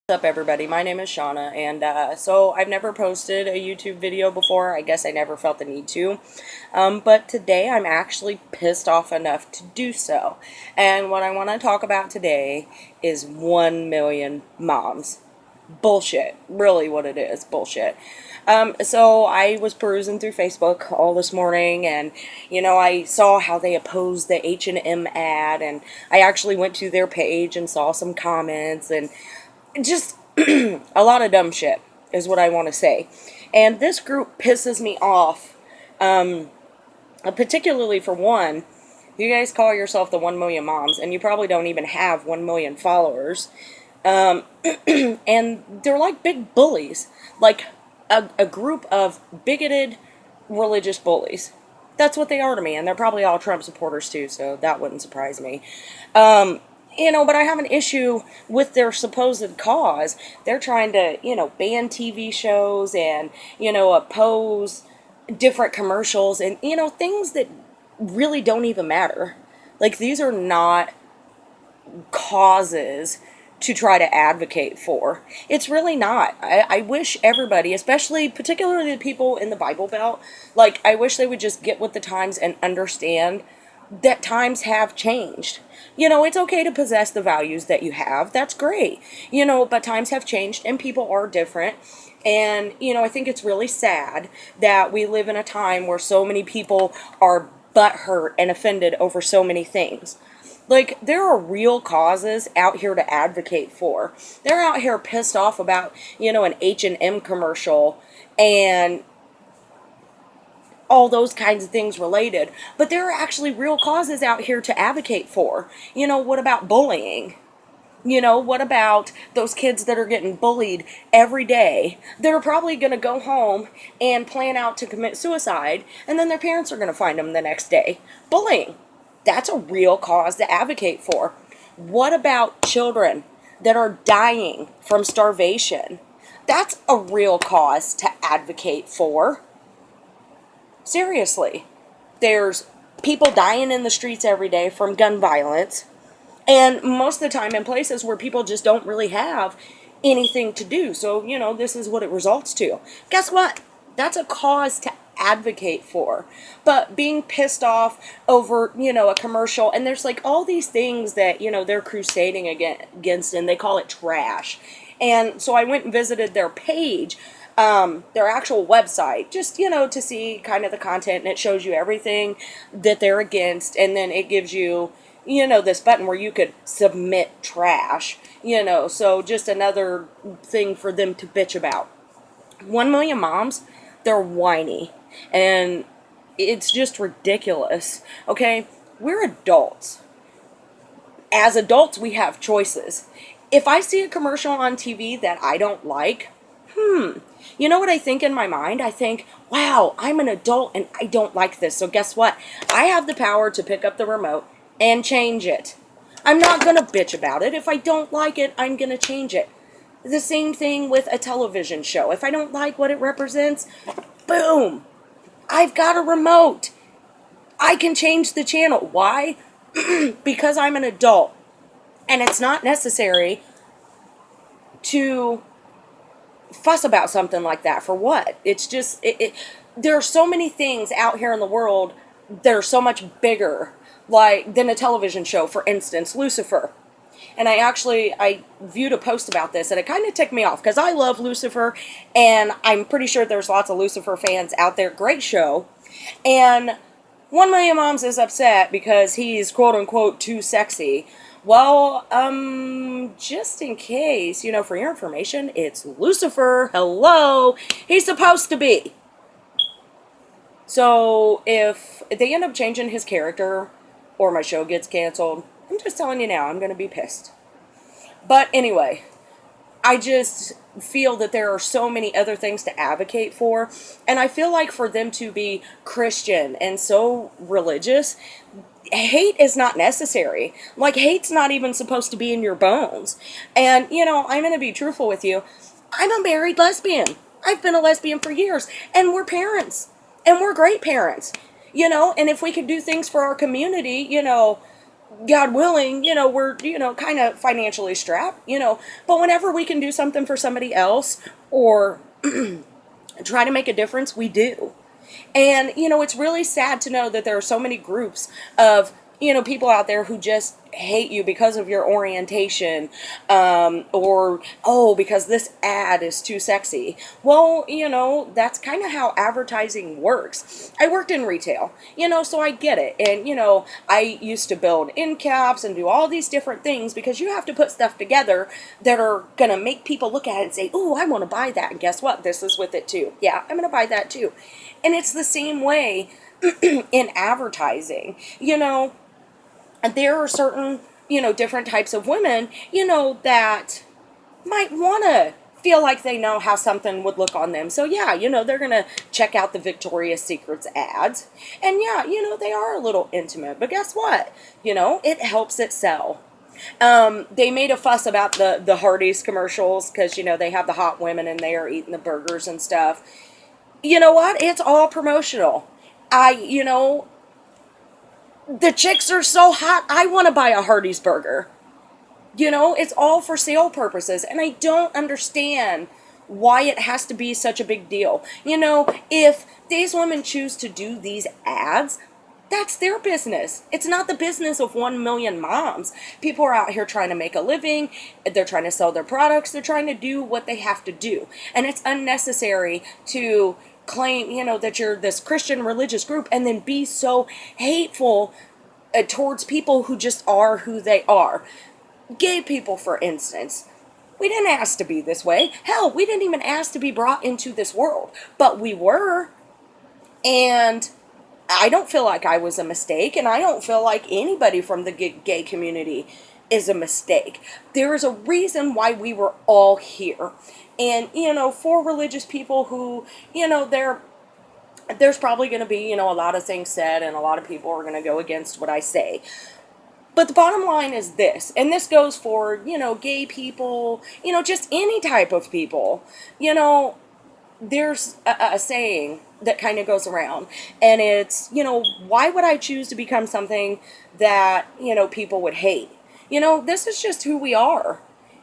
What's up, everybody? My name is Shauna, and so I've never posted a YouTube video before. I guess I never felt the need to. But today I'm actually pissed off enough to do so. And what I want to talk about today is 1 million moms. Bullshit. Really what it is. Bullshit. So I was perusing through Facebook all this morning, and I saw how they opposed the H&M ad, and I actually went to their page and saw some comments, and just a lot of dumb shit is what I want to say. And this group pisses me off, particularly for one. You guys call yourself the 1 million moms, and you probably don't even have 1 million followers. And they're like big bullies, like a group of bigoted religious bullies. That's what they are to me, and they're probably all Trump supporters too, so that wouldn't surprise me. But I have an issue with their supposed cause. They're trying to, ban TV shows and, oppose different commercials and, things that really don't even matter. Like, these are not causes to try to advocate for. It's really not. I wish everybody, especially particularly the people in the Bible Belt, like, I wish they would just get with the times and understand that times have changed. It's okay to possess the values that you have. That's great. But times have changed and people are different. And, I think it's really sad that we live in a time where so many people are butthurt and offended over so many things. Like, there are real causes out here to advocate for. They're out here pissed off about, an H&M commercial and all those kinds of things related. But there are actually real causes out here to advocate for. What about bullying? What about those kids that are getting bullied every day? They're probably going to go home and plan out to commit suicide, and then their parents are going to find them the next day. Bullying. That's a real cause to advocate for. What about children that are dying from starvation? That's a real cause to advocate for. Seriously. There's people dying in the streets every day from gun violence, and most of the time in places where people just don't really have anything to do. So, this is what it results to. Guess what? That's a cause to advocate for. But being pissed off over, a commercial, and there's like all these things that, they're crusading against, and they call it trash. And so I went and visited their page, their actual website, just, to see kind of the content, and it shows you everything that they're against, and then it gives you, this button where you could submit trash, so just another thing for them to bitch about. 1 million moms, they're whiny, and it's just ridiculous, okay? We're adults. As adults, we have choices. If I see a commercial on TV that I don't like, you know what I think in my mind? I think, wow, I'm an adult and I don't like this. So guess what? I have the power to pick up the remote and change it. I'm not going to bitch about it. If I don't like it, I'm going to change it. The same thing with a television show. If I don't like what it represents, boom, I've got a remote. I can change the channel. Why? Because I'm an adult. And it's not necessary to fuss about something like that. For what? It's just, there are so many things out here in the world that are so much bigger, like, than a television show. For instance, Lucifer. And I viewed a post about this, and it kind of ticked me off, because I love Lucifer, and I'm pretty sure there's lots of Lucifer fans out there. Great show. And 1 million moms is upset because he's quote-unquote too sexy. Well, just in case, for your information, it's Lucifer. Hello. He's supposed to be. So if they end up changing his character, or my show gets canceled, I'm just telling you now, I'm going to be pissed. But anyway, I just feel that there are so many other things to advocate for, and I feel like for them to be Christian and so religious, hate is not necessary. Like, hate's not even supposed to be in your bones. And, I'm going to be truthful with you. I'm a married lesbian. I've been a lesbian for years, and we're parents, and we're great parents, and if we could do things for our community, God willing, we're, kind of financially strapped, but whenever we can do something for somebody else or try to make a difference, we do. And, it's really sad to know that there are so many groups of, people out there who just hate you because of your orientation, or, oh, because this ad is too sexy. Well, that's kind of how advertising works. I worked in retail, so I get it. And, I used to build end caps and do all these different things because you have to put stuff together that are going to make people look at it and say, oh, I want to buy that. And guess what? This is with it too. Yeah, I'm going to buy that too. And it's the same way in advertising. There are certain, different types of women, that might want to feel like they know how something would look on them. So yeah, they're going to check out the Victoria's Secrets ads. And yeah, they are a little intimate. But guess what? It helps it sell. They made a fuss about the Hardee's commercials because, they have the hot women in there eating the burgers and stuff. You know what? It's all promotional. The chicks are so hot, I want to buy a Hardee's burger. It's all for sale purposes. And I don't understand why it has to be such a big deal. If these women choose to do these ads, that's their business. It's not the business of 1 million moms. People are out here trying to make a living. They're trying to sell their products. They're trying to do what they have to do. And it's unnecessary to claim, that you're this Christian religious group and then be so hateful towards people who just are who they are. Gay people, for instance. We didn't ask to be this way. Hell, we didn't even ask to be brought into this world. But we were. And I don't feel like I was a mistake. And I don't feel like anybody from the gay community is a mistake. There is a reason why we were all here. And, for religious people who, there's probably going to be, a lot of things said and a lot of people are going to go against what I say. But the bottom line is this, and this goes for, gay people, just any type of people. There's a saying that kind of goes around, and it's, why would I choose to become something that, people would hate? This is just who we are.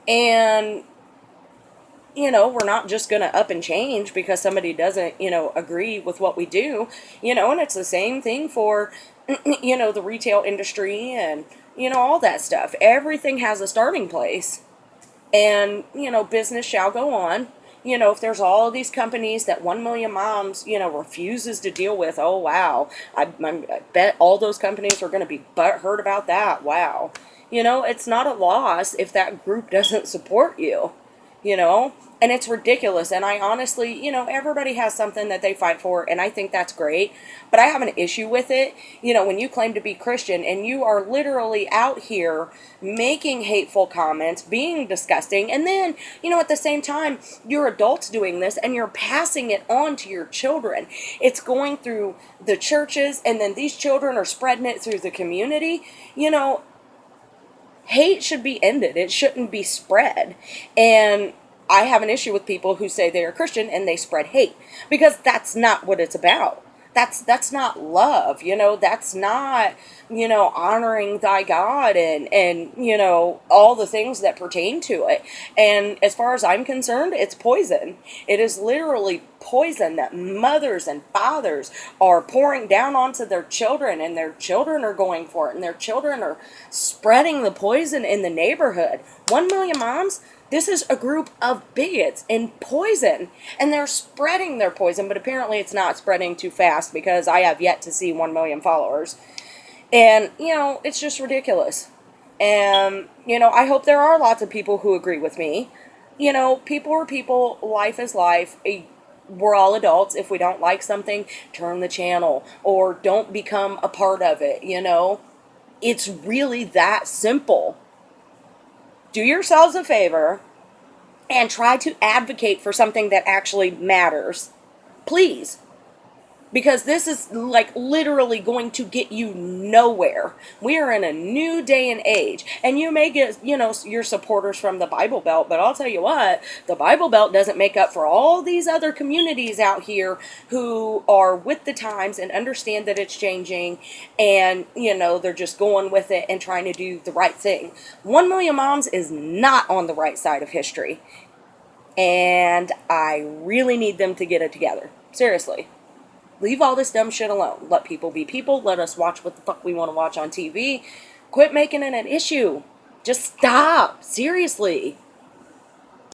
And we're not just going to up and change because somebody doesn't, agree with what we do, and it's the same thing for, the retail industry and, all that stuff. Everything has a starting place and, business shall go on. If there's all of these companies that 1 million moms, refuses to deal with, oh, wow. I bet all those companies are going to be butthurt about that. Wow. It's not a loss if that group doesn't support you. And it's ridiculous. And I honestly, everybody has something that they fight for, and I think that's great. But I have an issue with it, when you claim to be Christian and you are literally out here making hateful comments, being disgusting, and then, at the same time, you're adults doing this and you're passing it on to your children. It's going through the churches, and then these children are spreading it through the community. Hate should be ended. It shouldn't be spread. And I have an issue with people who say they are Christian and they spread hate, because that's not what it's about. That's not love, that's not, honoring thy God and all the things that pertain to it. And as far as I'm concerned, it's poison. It is literally poison that mothers and fathers are pouring down onto their children, and their children are going for it, and their children are spreading the poison in the neighborhood. 1 million moms, this is a group of bigots and poison, and they're spreading their poison, but apparently it's not spreading too fast because I have yet to see 1 million followers. And, it's just ridiculous. And, I hope there are lots of people who agree with me. People are people, life is life. We're all adults. If we don't like something, turn the channel or don't become a part of it, It's really that simple. Do yourselves a favor and try to advocate for something that actually matters. Please. because this is like literally going to get you nowhere. We are in a new day and age, and you may get, your supporters from the Bible Belt, but I'll tell you what, the Bible Belt doesn't make up for all these other communities out here who are with the times and understand that it's changing, and they're just going with it and trying to do the right thing. 1 Million Moms is not on the right side of history, and I really need them to get it together. Seriously. Leave all this dumb shit alone. Let people be people. Let us watch what the fuck we want to watch on TV. Quit making it an issue. Just stop. Seriously.